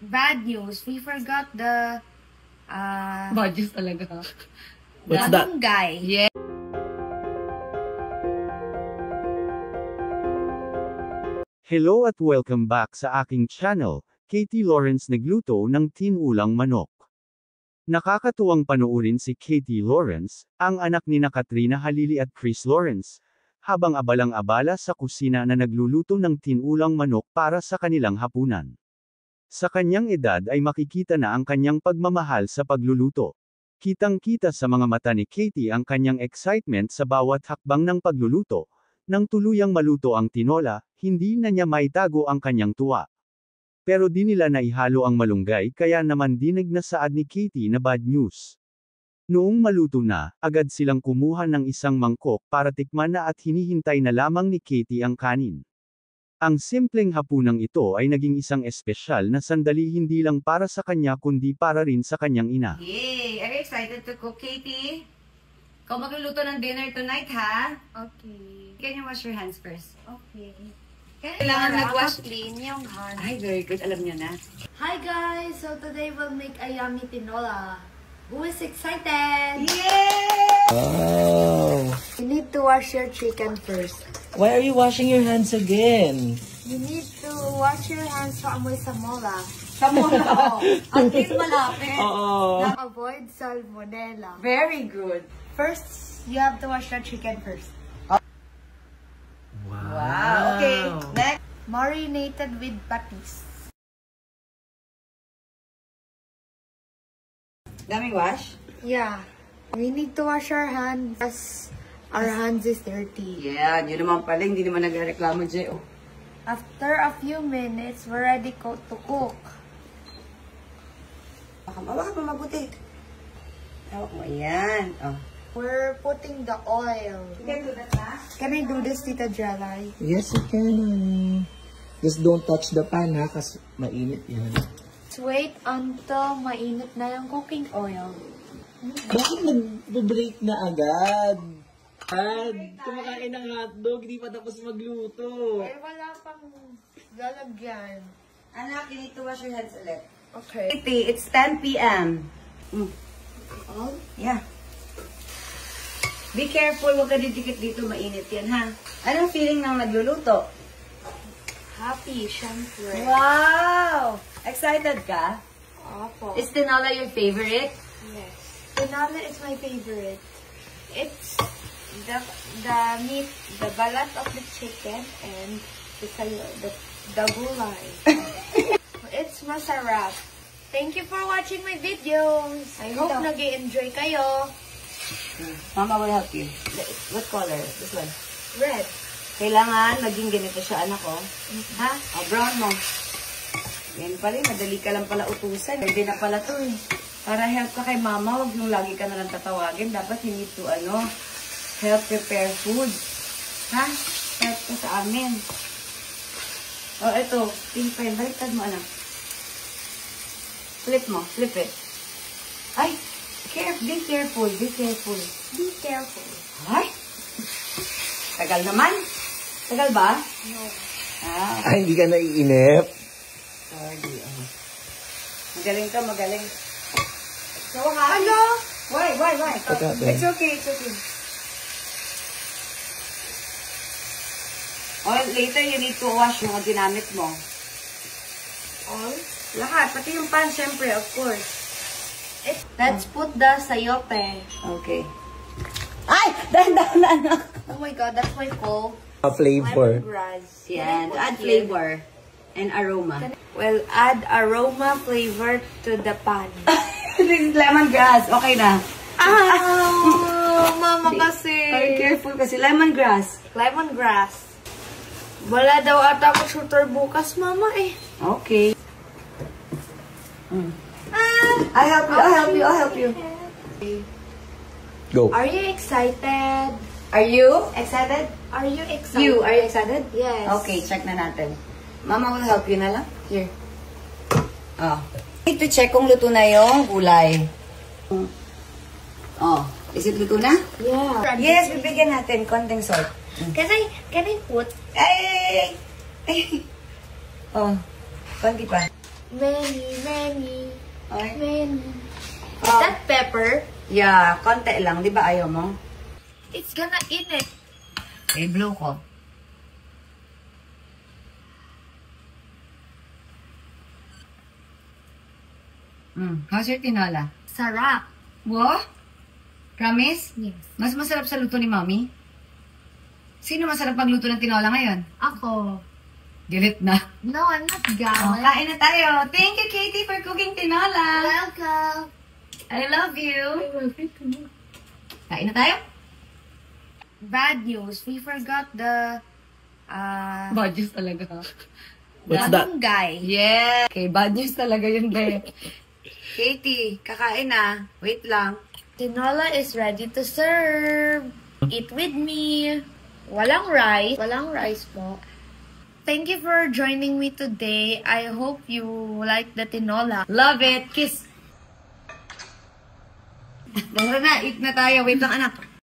bad news. We forgot the Bad news talaga. What's that? guy. Yeah. Hello at welcome back sa aking channel, Katie Lawrence nagluto ng tinulang manok. Nakakatuwang panoorin si Katie Lawrence, ang anak ni Katrina Halili at Chris Lawrence, habang abalang-abala sa kusina na nagluluto ng tinulang manok para sa kanilang hapunan. Sa kanyang edad ay makikita na ang kanyang pagmamahal sa pagluluto. Kitang-kita sa mga mata ni Katie ang kanyang excitement sa bawat hakbang ng pagluluto. Nang tuluyang maluto ang tinola, hindi na niya maitago ang kanyang tuwa. Pero di nila naihalo ang malunggay kaya naman dinig na saad ni Katie na bad news. Noong maluto na, agad silang kumuha ng isang mangkok para tikman na at hinihintay na lamang ni Katie ang kanin. Ang simpleng hapunang ito ay naging isang espesyal na sandali hindi lang para sa kanya kundi para rin sa kanyang ina. Yay! Are you excited to cook, Katie? Ikaw magluluto ng dinner tonight, ha? Okay. Can you wash your hands first? Okay. Kailangan mag-wash. Clean yung hand. Ay, very good. Alam niyo na. Hi guys! So today we'll make a yummy tinola. Who is excited? Yay! Oh. You need to wash your chicken first. Why are you washing your hands again? You need to wash your hands sa amoy samola. Samola. Ang clean malapit. Oo. Avoid salmonella. Very good. First, you have to wash your chicken first. Wow. Okay. Next. Marinated with patis. Daming wash? Yeah. We need to wash our hands as our hands is dirty. Yeah, yun naman pala. Hindi naman nagreklamo, Jay. Oh. After a few minutes, we're ready to cook. Hawak mo mabuti. Hawak mo. Ayan. Oh. We're putting the oil. Can do that, ha? Can I do this, Tita Jelay? Yes, you can, honey. Just don't touch the pan, ha? Kasi mainit yan. Let's wait until mainit na yung cooking oil. Bakit nag-break na agad? Kumakain ng hotdog, hindi pa tapos magluto. Eh, wala pang lalagyan. Anak, you need to wash your hands ulit. Okay. It's 10 p.m. All? Yeah. Be careful, huwag ka didikit dito, mainit yan, ha? Anong feeling ng nagluluto? Happy, syempre. Wow! Excited ka? Opo. Is tinola your favorite? Yes. Tinola is my favorite. It's the meat, the balat of the chicken, and the gulay. It's masarap. Thank you for watching my videos. I hope nag-enjoy kayo. Mama will help you. What color? This one. Red. Kailangan maging ganito siya, anak ko. Ha? O, brown mo. Yan pala, madali ka lang pala utusan. Pwede na pala to eh. Para help ka kay mama, huwag yung lagi ka na lang tatawagin. Dapat you need to, help prepare food. Ha? Help ka sa amin. O, ito. Pink pen. Baliktad mo, anak. Flip mo. Flip it. Ay! Be careful. Be careful. Be careful. Ay! Tagal naman. Tagal ba? No. Ay, hindi ka naiinip? Sorry. Magaling ka, magaling. So, Hello? Why? What happened? It's okay, it's okay. Oh, later you need to wash yung ginamit mo. All? Lahat, pati yung pan, syempre, of course. Let's put the sayote. Okay. Ay! Dahan-dahan na, anak. Oh my god, that's my cold. A flavor. Lemongrass. Yan, to add flavor and aroma. Well, add aroma flavor to the pan. This is lemongrass. Okay na. Mama kasi. Very careful kasi lemongrass. Lemongrass. Wala daw ata ako shooter bukas, mama eh. Okay. I'll help you. Go. Are you excited? Are you excited? Are you excited? Are you excited? Yes. Okay, check na natin. Mama will help you na lang. Here. Oh. Need to check kung luto na yung gulay. Oh, is it luto na? Yeah. Yes, bibigyan natin konting salt. Can I put? Ay! Oh, konti pa. Many. Ay. Is that pepper? Yeah, konti lang. Di ba ayaw mo? It's gonna eat it. Eh, blow ko. How's your tinola? Sarap. Wow? Promise? Yes. Mas masarap sa luto ni Mommy? Sino masarap magluto ng tinola ngayon? Ako. Galit na. No, I'm not Oh, gawin. kain na tayo. Thank you, Katie, for cooking tinola. Welcome. I love you. Kain na tayo? Bad news. We forgot the Bad news talaga. What's that? guy. Yeah. Okay, bad news talaga yun, be. Katie, kakain na. Wait lang. Tinola is ready to serve. Eat with me. Walang rice. Walang rice po. Thank you for joining me today. I hope you like the tinola. Love it. Kiss. Tara na, eat na tayo. Wait lang, anak.